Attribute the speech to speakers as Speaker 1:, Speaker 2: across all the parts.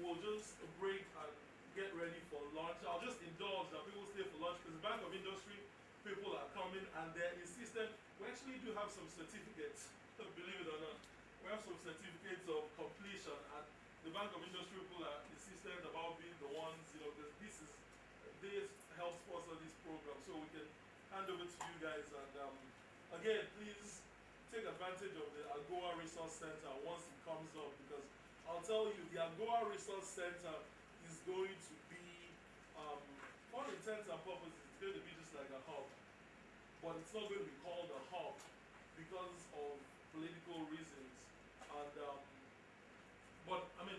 Speaker 1: we'll just break and get ready for lunch. I'll just indulge that people stay for lunch because the Bank of Industry people are coming and they're insistent. We actually do have some certificates, believe it or not. We have some certificates of completion, and the Bank of Industry people are insistent about being the ones, because this helps sponsor this program, so we can hand over to you guys. And again, please take advantage of the AGOA Resource Center once it comes up, because I'll tell you, the AGOA Resource Center is going to be, for all intents and purposes, it's going to be just like a hub, but it's not going to be called a hub because of political reasons. And but I mean,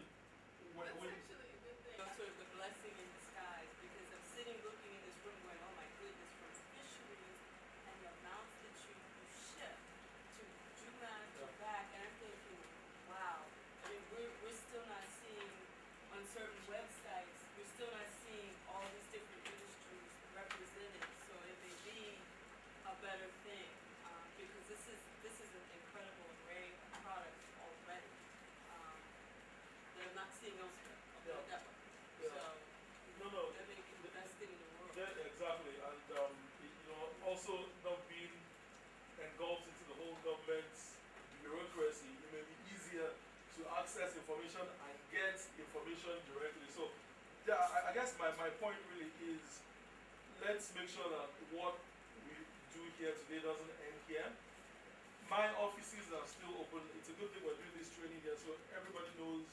Speaker 2: That's actually a good thing. Sort of a blessing in disguise, because I'm sitting looking in this room going, oh my goodness, from fisheries and the amounts that you ship to Juma to back, and I'm thinking, wow. I mean, we're still not seeing on certain websites, we're still not seeing all these different industries represented. So it may be a better thing, because this is an incredible array of products already that I'm not seeing elsewhere.
Speaker 1: Yeah.
Speaker 2: That way.
Speaker 1: Yeah.
Speaker 2: So
Speaker 1: no,
Speaker 2: that may be the best thing in the world.
Speaker 1: yeah, exactly. And also not being engulfed into the whole government's bureaucracy, it may be easier to access information and get information directly. So, yeah, I guess my point really is, let's make sure that what we do here today doesn't end here. My offices are still open. It's a good thing we're doing this training here, so everybody knows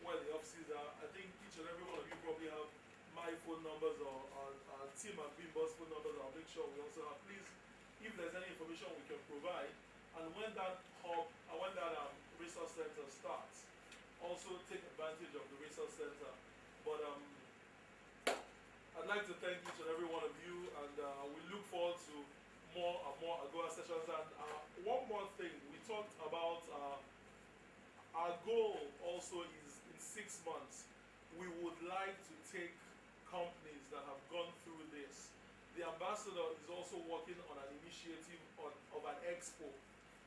Speaker 1: where the offices are. I think each and every one of you probably have my phone numbers or Tim and Bimbo's phone numbers. I'll make sure we also have. Please, if there's any information we can provide, and when that hub, when that resource center starts, also take advantage of the resource center. But I'd like to thank each and every one of you, and we look forward to more and more AGOA sessions. And one more thing, we talked about our goal also is in 6 months, we would like to take companies that have gone through this. The ambassador is also working on an initiative of an expo,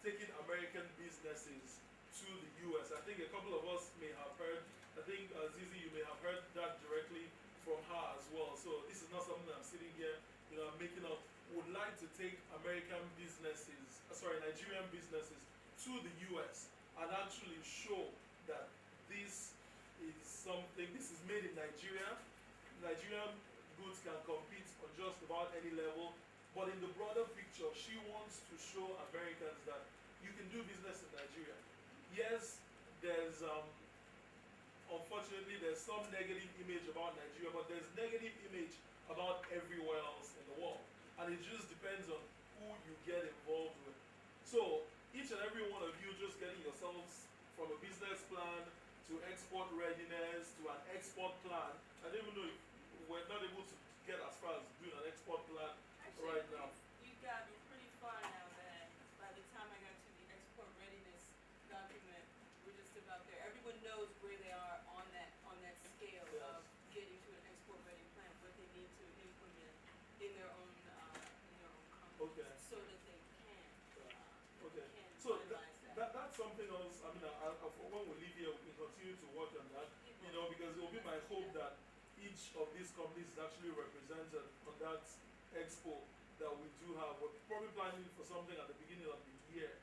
Speaker 1: taking American businesses to the US. I think a couple of us may have heard, I think Zizi, you may have heard that directly from her as well. So this is not something that I'm sitting here, I'm making up. Would like to take Nigerian businesses to the US and actually show that this is made in Nigeria. Nigerian goods can compete on just about any level, but in the broader picture, she wants to show Americans that you can do business in Nigeria. Yes, there's unfortunately there's some negative image about Nigeria, but there's negative image about everywhere else in the world, and it just depends on who you get involved with. So each and every one of you just getting yourselves from a business plan to export readiness to an export plan. I don't even know if we're not able to get as far as doing an export plan.
Speaker 2: Actually,
Speaker 1: right now.
Speaker 2: You got me pretty far now that by the time I got to the export readiness document, we're just about there. Everyone knows where they are on that scale
Speaker 1: Yes.
Speaker 2: of getting to an export ready plan, what they need to implement in their own companies,
Speaker 1: Okay.
Speaker 2: so that they can
Speaker 1: Okay.
Speaker 2: can
Speaker 1: So
Speaker 2: finalize that.
Speaker 1: that's something else. I mean, when we leave here, we can continue to work on that. Because it will be my hope that each of these companies is actually represented on that expo that we do have. We're probably planning for something at the beginning of the year,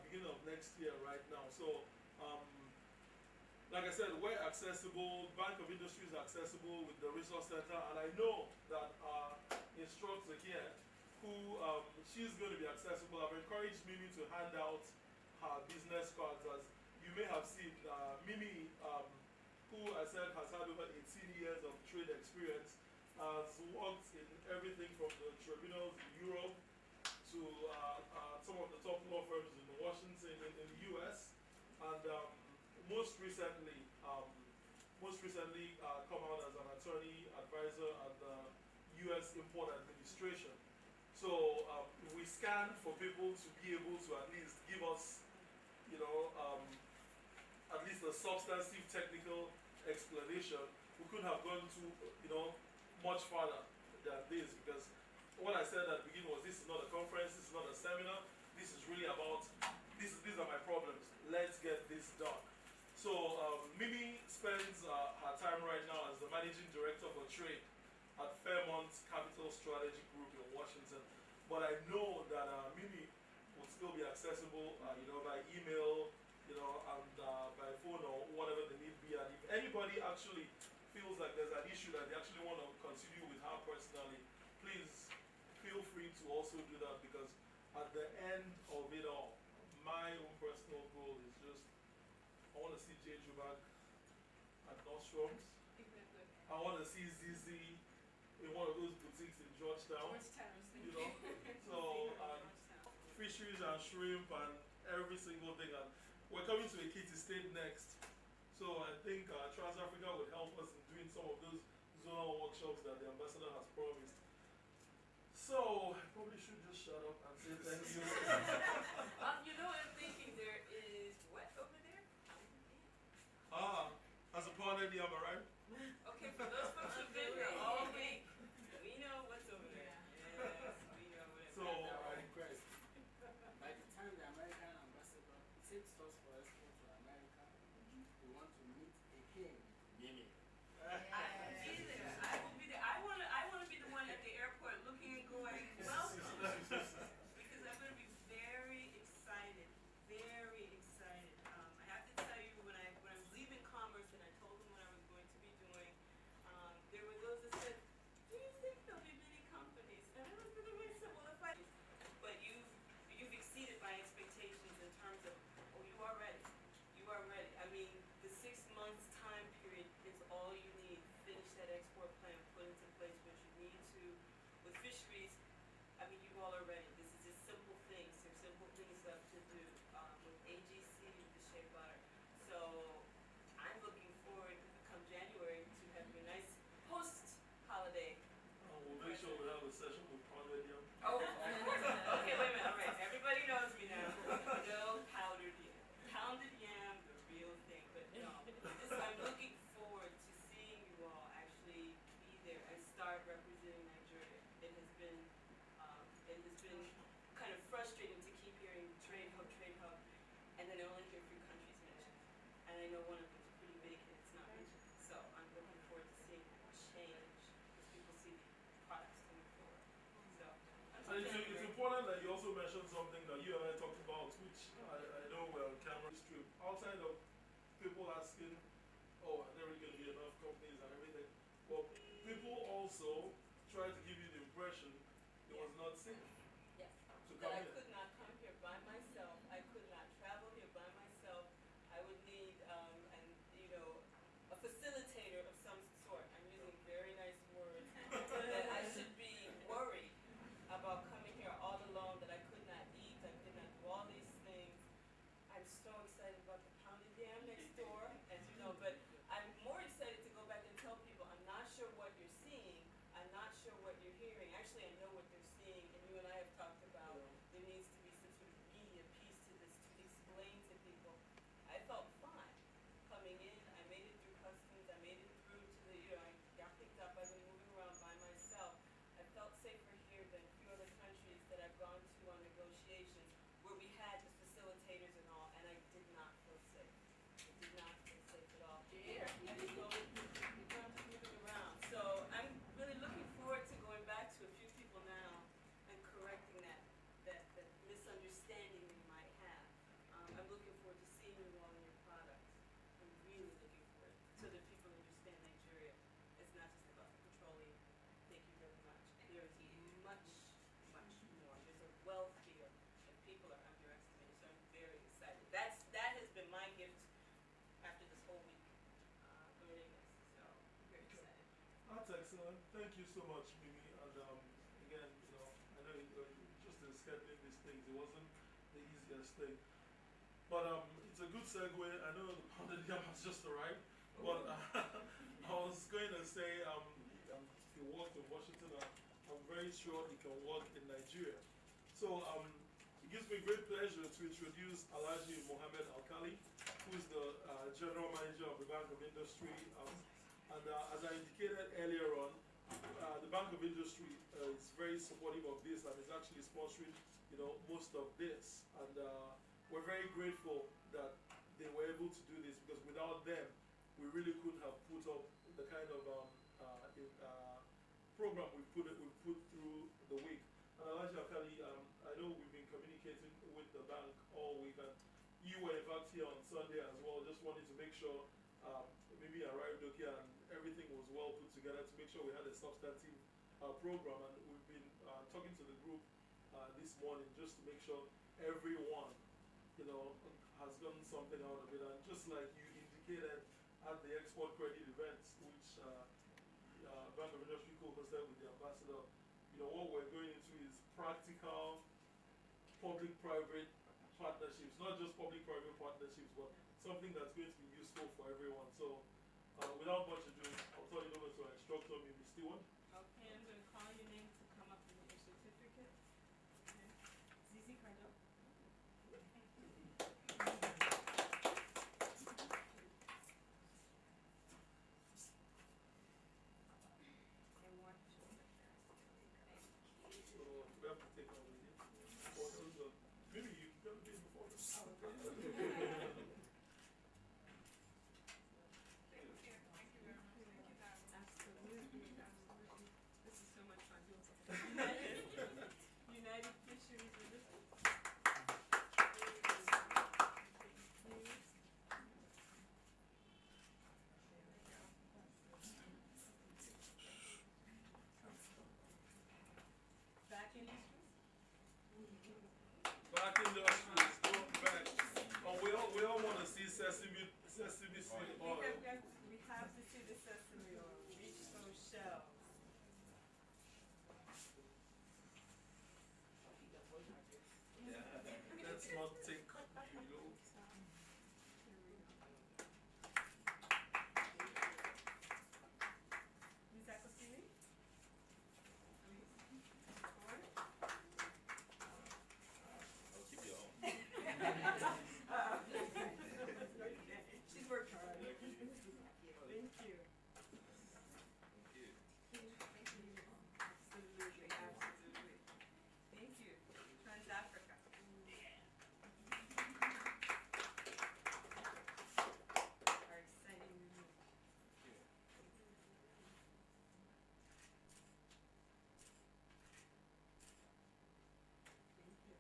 Speaker 1: beginning of next year right now. So, like I said, we're accessible. Bank of Industry is accessible with the Resource Center, and I know that our instructor here, who she's going to be accessible. I've encouraged Mimi to hand out her business cards. As you may have seen, Mimi, who I said has had over 18 years of trade experience, has worked in everything from the tribunals in Europe to some of the top law firms in Washington, in the US, and most recently come out as an attorney advisor at the US Import Administration. So we scan for people to be able to at least give us, at least a substantive technical explanation. We couldn't have gone to, much farther than this, because what I said at the beginning was, this is not a conference, this is not a seminar, this is really about, these are my problems, let's get this done. So Mimi spends actually feels like there's an issue that they actually want to continue with her personally, please feel free to also do that, because at the end of it all, my own personal goal is just, I want to see Jeju back at Nordstrom's. I want to see ZZ in one of those boutiques in Georgetown. You know, so fisheries and shrimp and every single thing. And we're coming to Ekiti State next. So I think Trans-Africa would help us in doing some of those zonal workshops that the ambassador has promised. So I probably should just shut up and say thank you.
Speaker 2: You know what I'm thinking? There is what over there?
Speaker 1: As a partner, am I right?
Speaker 2: Okay, for those folks who've been here all week, we know what's over there. Yes, we know what it's
Speaker 1: So,
Speaker 3: request. By the time the American ambassador takes us for export to America, we want to meet again. Mimi.
Speaker 2: I will be there. I will be there. I wanna be the one at the airport looking and going, welcome. Because I'm gonna be very excited. Very excited. I have to tell you, when I was leaving Commerce and I told them what I was going to be doing, there were those that said, do you think there'll be many companies? And I was thinking to myself, well, if I, but you've exceeded my expectations in terms of, oh, you are ready. You are ready. I mean, the 6 months time period is all you need. Finish that export plan, put into place what you need to. With fisheries, I mean, you all are ready. This is just simple things. There's simple things left to do. With AGC, with the shea butter. So I'm looking forward, come January, to having a nice post-holiday.
Speaker 1: We'll make sure we have a session with Conradium.
Speaker 2: Oh, of course. Okay, wait a minute. All right, everybody knows me now. No powdered yam. Pounded yam, the real thing. But no, I'm looking forward to seeing you all actually be there and start representing Nigeria. It has been kind of frustrating to keep hearing trade hub, and then I only hear 3 countries mentioned. And I know one of them is pretty big and it's not mentioned. So I'm looking forward to seeing that change as people see the products coming forward. So
Speaker 1: And it's important that you also mentioned something that you and I talked about, which I know we're on camera stream. Outside of people asking, oh, are there really going to be enough companies and everything? Well, people also try to give you the impression it was not safe
Speaker 2: yes,
Speaker 1: to
Speaker 2: that
Speaker 1: come
Speaker 2: I
Speaker 1: here.
Speaker 2: could not come here by myself. I could not travel here by myself. I would need a facilitator of some sort. I'm using very nice words. That I should be worried about coming here all alone, that I could not eat, I could not do all these things. I'm so excited about the pounded yam next door, as you know, but I'm more excited to go back and tell people I'm not sure what you're seeing, I'm not sure what you're hearing. Actually, I know what they're seeing, and you and I have talked about there needs to be some sort of media piece to this to explain to people. I felt fine coming in. I made it through customs. I made it through to the, I got picked up. I've been moving around by myself. I felt safer here than a few other countries that I've gone to on negotiations where we had the facilitators and all, and I did not feel safe. I did not feel safe at all. Here, I just go, I'm just moving around. So I'm really looking forward to going back to a few people now and correcting that misunderstanding we might have. I'm looking forward to seeing you all in your products. I'm really looking forward so that people understand Nigeria. It's not just about petroleum. Thank you very much. There is much, much more. There's a wealth here and people are underestimated. So I'm very excited. That has been my gift after this whole week, learning this. So I'm very excited.
Speaker 1: That's excellent. Thank you so much, Mimi. And again, I know just in scheduling these things, it wasn't the easiest thing. But it's a good segue. I know the pounded yam has just arrived. But I was going to say, he worked in Washington. I'm very sure he can work in Nigeria. So it gives me great pleasure to introduce Alhaji Mohammed Alkali, who is the General Manager of the Bank of Industry. And as I indicated earlier on, the Bank of Industry is very supportive of this and is actually sponsoring, most of this. And we're very grateful that they were able to do this, because without them, we really couldn't have put up the kind of program we put through the week. And Alhaji Alkali, I know we've been communicating with the bank all week, and you were in fact here on Sunday as well. Just wanted to make sure maybe we arrived here and everything was well put together to make sure we had a substantive program. And we've been talking to the group this morning just to make sure everyone, has gotten something out of it. And just like you indicated at the export credit events, which Bank of Industry co-hosted with the ambassador, what we're going into is practical public-private partnerships, not just public-private partnerships, but something that's going to be useful for everyone. So, without much ado, I'll turn it over to our instructor, maybe Stewart.
Speaker 2: Okay, I'm going to call your name to come up and get your certificate. Okay. Zizi Cardo. And one, two,
Speaker 1: So, we have to take over here. Maybe you've never been before.
Speaker 2: Absolutely, absolutely. This is so much fun. United Fisheries Resistance. Back in history.
Speaker 1: Back in the streets, going back. Oh, we all want to see sesame seed oil.
Speaker 2: We have to see the sesame oil. Reach those shelves.
Speaker 1: Yeah, let's not take,
Speaker 2: Ms. Acostini?
Speaker 4: I'll keep your own.
Speaker 2: She's worked hard. Thank you.
Speaker 4: Thank you.
Speaker 2: Absolutely, absolutely. Thank you. Trans-Africa. Our exciting new. Thank you.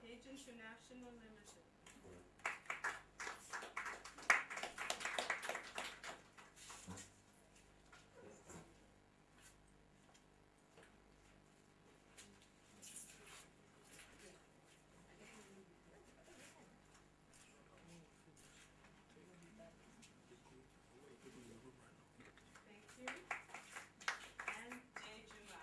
Speaker 2: Page International Limited. Thank you. And Ejima.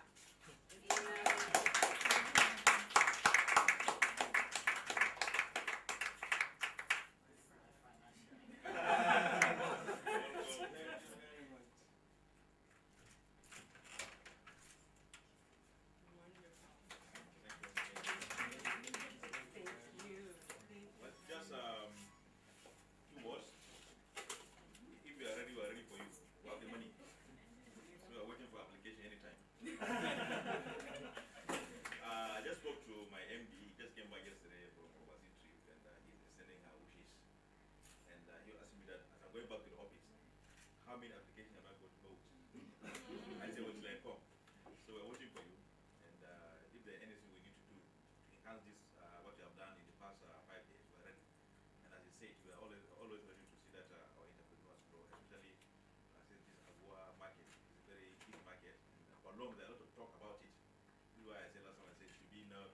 Speaker 2: Wonderful. Thank you.
Speaker 4: But just 2 words. If you are ready, we are ready for you. We have the money. So we are waiting for application anytime. I just spoke to my MD. He just came back yesterday from overseas trip, and he's sending her wishes. And he asked me that as I'm going back to the office, how many applications am I going to vote? I said, well, till I come. So we're waiting for you. And if there's anything we need to do to enhance this, what you have done in the past 5 days, we're ready. And as you said, we are always ready to see that our entrepreneurs grow, especially since this AGOA market is a very big market. And for long, there are a lot of talk about it. This is why I said last time, I said it should be now